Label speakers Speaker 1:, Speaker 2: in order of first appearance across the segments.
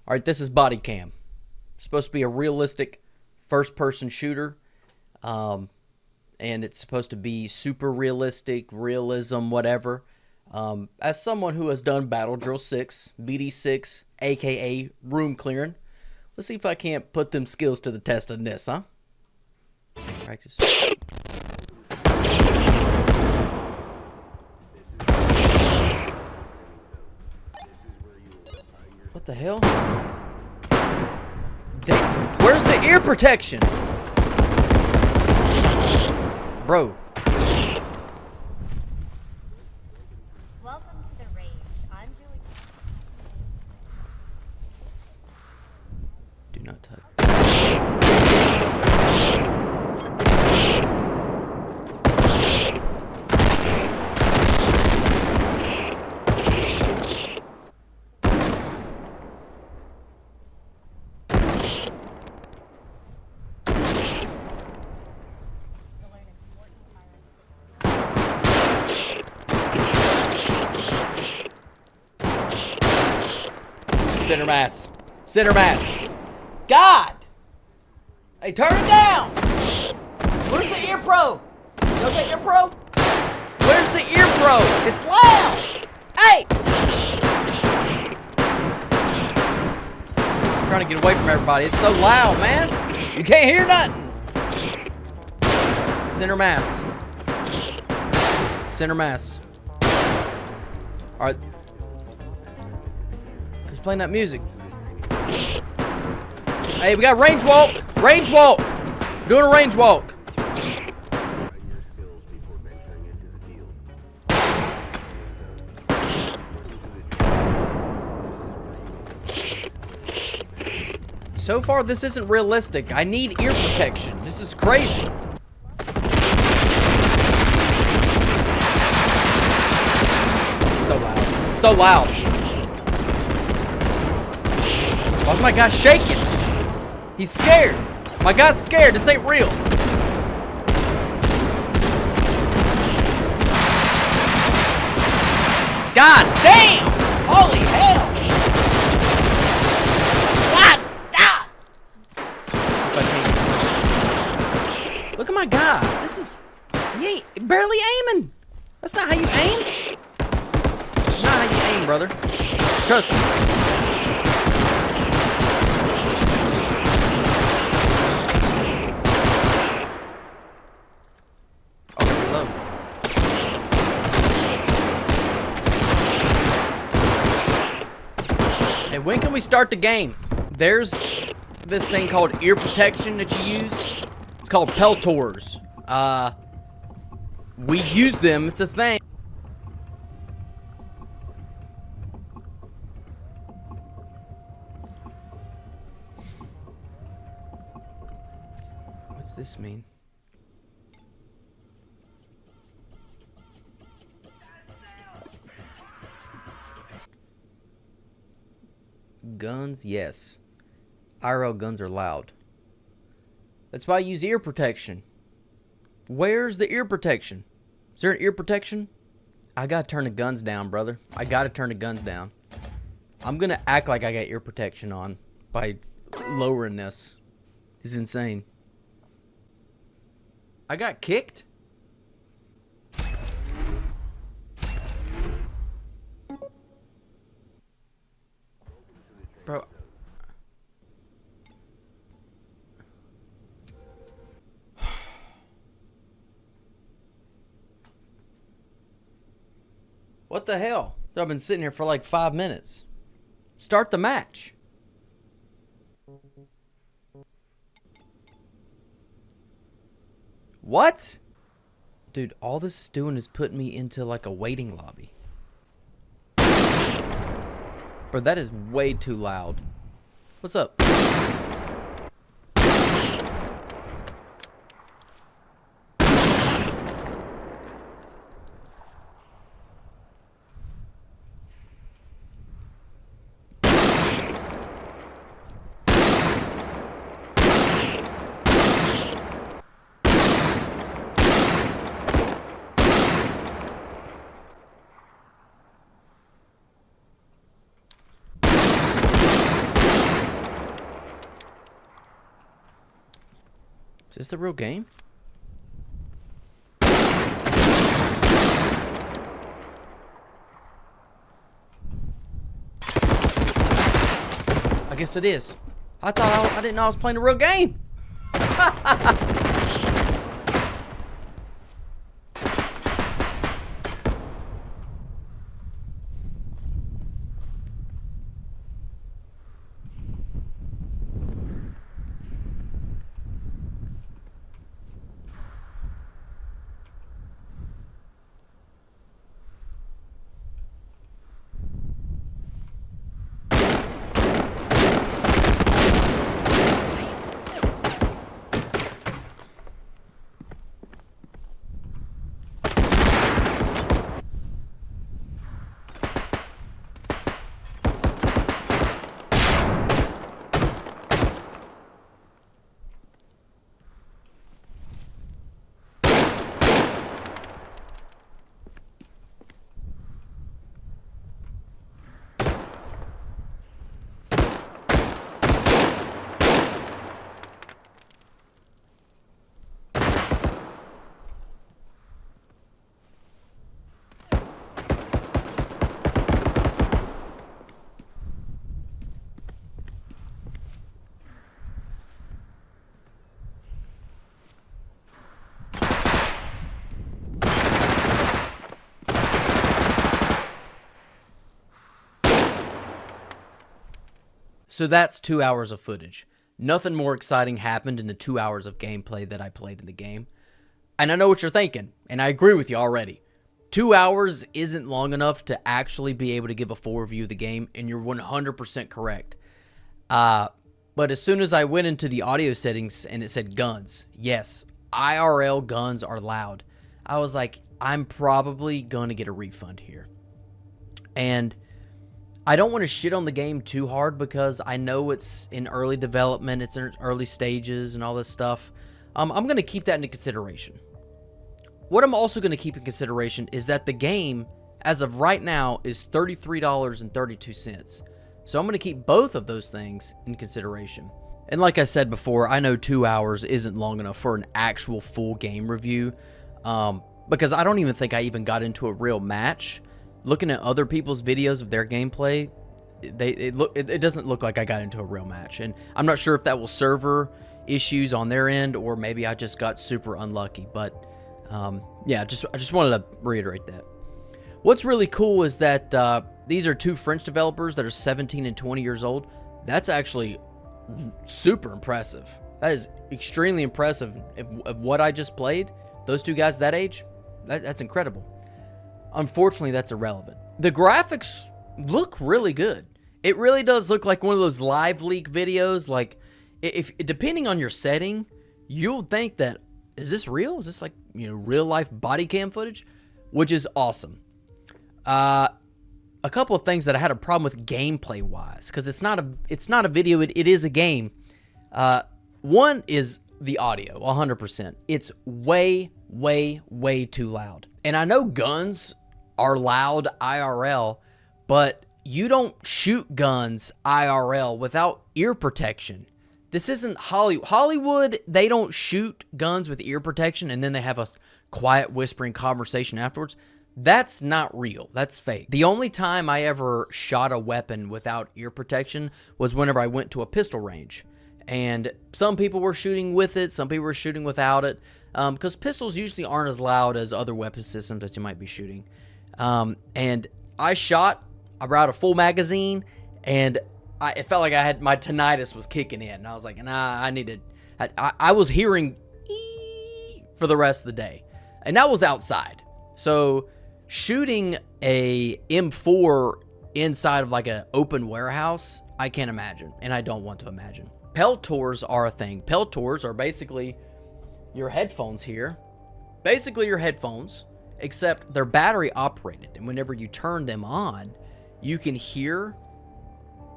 Speaker 1: Alright, this is BODYCAM. It's supposed to be a realistic first-person shooter. And it's supposed to be super realistic, realism, whatever. As someone who has done Battle Drill 6, BD6, aka room clearing, let's see if I can't put them skills to the test on this, huh? Practice. What the hell? Damn. Where's the ear protection? Bro.
Speaker 2: Welcome to the range. I'm Julie.
Speaker 1: Do not touch. Center mass. Center mass. God! Hey, turn it down! Where's the ear pro? You know the ear pro? Where's the ear pro? It's loud! Hey! I'm trying to get away from everybody. It's so loud, man. You can't hear nothing. Center mass. Center mass. Alright. Who's playing that music? Hey, we got range walk! Range walk! We're doing a range walk. So far, this isn't realistic. I need ear protection. This is crazy. It's so loud. It's so loud. Why's my guy shaking? He's scared. My guy's scared. This ain't real. God damn! Holy hell! God! See if I can. Look at my guy. This is... He ain't barely aiming. That's not how you aim. That's not how you aim, brother. Trust me. Hey, when can we start the game? There's this thing called ear protection that you use. It's called Peltors. We use them. It's a thing. What's this mean? Guns, yes. IRL guns are loud. That's why I use ear protection. Where's the ear protection? Is there an ear protection? I gotta turn the guns down, brother. I gotta turn the guns down. I'm gonna act like I got ear protection on by lowering this. It's insane. I got kicked? Bro. What the hell? I've been sitting here for like 5 minutes. Start the match. What? Dude, all this is doing is putting me into like a waiting lobby. Bro, that is way too loud. What's up? Is this the real game? I guess it is. I didn't know I was playing a real game. So that's 2 hours of footage. Nothing more exciting happened in the 2 hours of gameplay that I played in the game. And I know what you're thinking, and I agree with you already. 2 hours isn't long enough to actually be able to give a full review of the game, and you're 100% correct. But as soon as I went into the audio settings and it said guns, yes, IRL guns are loud. I was like, I'm probably going to get a refund here. And I don't want to shit on the game too hard because I know it's in early development, it's in early stages and all this stuff. I'm going to keep that into consideration. What I'm also going to keep in consideration is that the game, as of right now, is $33.32. So I'm going to keep both of those things in consideration. And like I said before, I know 2 hours isn't long enough for an actual full game review, because I don't even think I even got into a real match. Looking at other people's videos of their gameplay, it doesn't look like I got into a real match. And I'm not sure if that was server issues on their end or maybe I just got super unlucky. But yeah, I just wanted to reiterate that. What's really cool is that these are two French developers that are 17 and 20 years old. That's actually super impressive. That is extremely impressive. Of what I just played, those two guys that age, that's incredible. Unfortunately, that's irrelevant. The graphics look really good. It really does look like one of those live leak videos. Like, if depending on your setting, you'll think that, is this real? Is this like, real life body cam footage? Which is awesome. A couple of things that I had a problem with gameplay wise, because it's not a video, it is a game. One is the audio, 100%. It's way too loud. And I know guns are loud IRL, but you don't shoot guns IRL without ear protection. This isn't Hollywood. Hollywood, they don't shoot guns with ear protection and then they have a quiet whispering conversation afterwards. That's not real. That's fake. The only time I ever shot a weapon without ear protection was whenever I went to a pistol range. And some people were shooting with it, some people were shooting without it, because pistols usually aren't as loud as other weapon systems that you might be shooting. And I shot about a full magazine, and it felt like my tinnitus was kicking in. And I was like, nah, I was hearing for the rest of the day. And that was outside. So shooting a M4 inside of like an open warehouse, I can't imagine, and I don't want to imagine. Peltors are a thing. Peltors are basically your headphones here. Basically your headphones, except they're battery operated. And whenever you turn them on, you can hear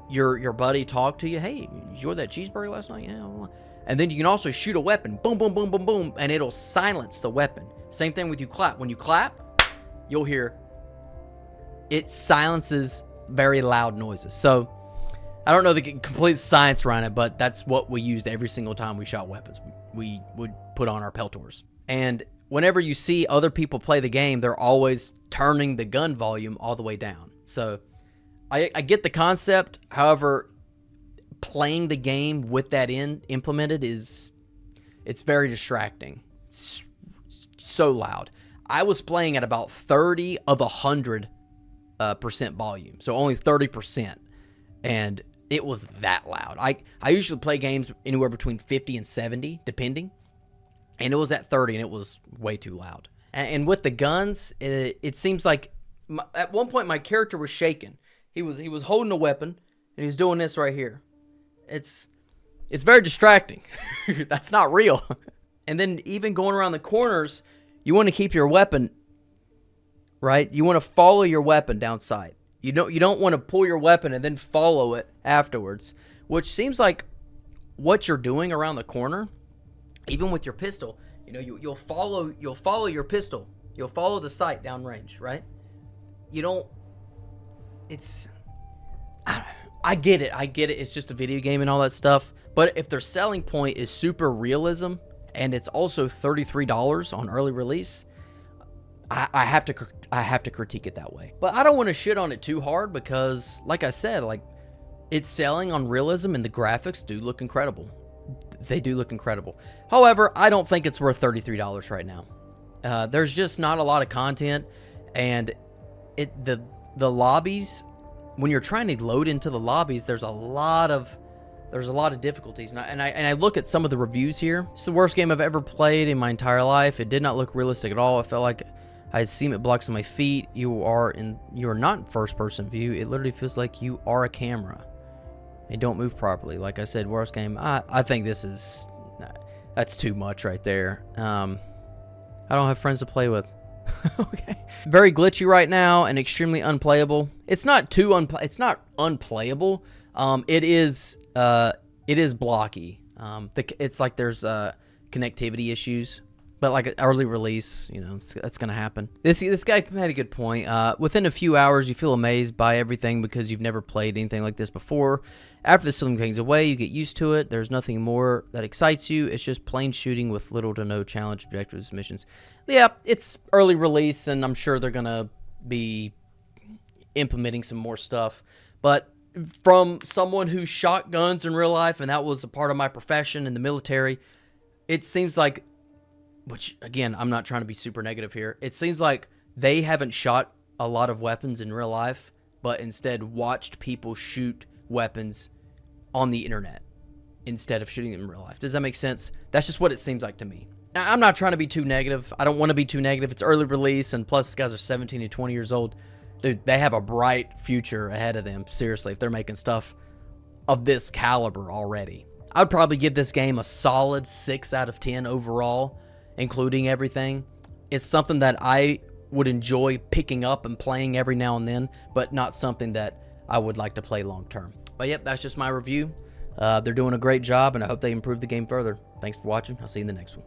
Speaker 1: your buddy talk to you. Hey, you enjoyed that cheeseburger last night? Yeah. And then you can also shoot a weapon. Boom, boom, boom, boom, boom. And it'll silence the weapon. Same thing with you clap. When you clap, you'll hear it silences very loud noises. So I don't know the complete science around it, but that's what we used every single time we shot weapons. We would put on our peltors. And whenever you see other people play the game, they're always turning the gun volume all the way down. So I get the concept. However, playing the game with that implemented it's very distracting. It's so loud. I was playing at about 30 of 100% volume, so only 30%, and it was that loud. I usually play games anywhere between 50 and 70, depending, and it was at 30, and it was way too loud. And with the guns, it seems like at one point my character was shaking. He was holding a weapon, and he was doing this right here. It's very distracting. That's not real. And then even going around the corners, you want to keep your weapon, right? You want to follow your weapon down sight. You don't want to pull your weapon and then follow it afterwards, which seems like what you're doing around the corner, even with your pistol. You know, you'll follow your pistol. You'll follow the sight downrange, right? You don't. I get it. It's just a video game and all that stuff. But if their selling point is super realism and it's also $33 on early release, I have to critique it that way. But I don't want to shit on it too hard because, like I said, like it's selling on realism and the graphics do look incredible. They do look incredible. However, I don't think it's worth $33 right now. There's just not a lot of content, and the lobbies, when you're trying to load into the lobbies, there's a lot of difficulties. And I look at some of the reviews here. It's the worst game I've ever played in my entire life. It did not look realistic at all. I felt like I had cement blocks on my feet. You are not in first person view. It literally feels like you are a camera. And don't move properly. Like I said, worst game. I think that's too much right there. I don't have friends to play with. Okay. Very glitchy right now and extremely unplayable. It's not unplayable. It is blocky. It's like there's connectivity issues. But like an early release, you know, that's going to happen. This guy had a good point. Within a few hours, you feel amazed by everything because you've never played anything like this before. After the ceiling fades away, you get used to it. There's nothing more that excites you. It's just plain shooting with little to no challenge, objectives, missions. Yeah, it's early release, and I'm sure they're going to be implementing some more stuff. But from someone who shot guns in real life, and that was a part of my profession in the military, it seems like, which, again, I'm not trying to be super negative here. It seems like they haven't shot a lot of weapons in real life, but instead watched people shoot weapons on the internet instead of shooting them in real life. Does that make sense? That's just what it seems like to me. Now, I'm not trying to be too negative. I don't want to be too negative. It's early release, and plus, these guys are 17 to 20 years old. Dude, they have a bright future ahead of them, seriously, if they're making stuff of this caliber already. I'd probably give this game a solid 6 out of 10 overall, including everything. It's something that I would enjoy picking up and playing every now and then, but not something that I would like to play long term. But yep, that's just my review. They're doing a great job, and I hope they improve the game further. Thanks for watching. I'll see you in the next one.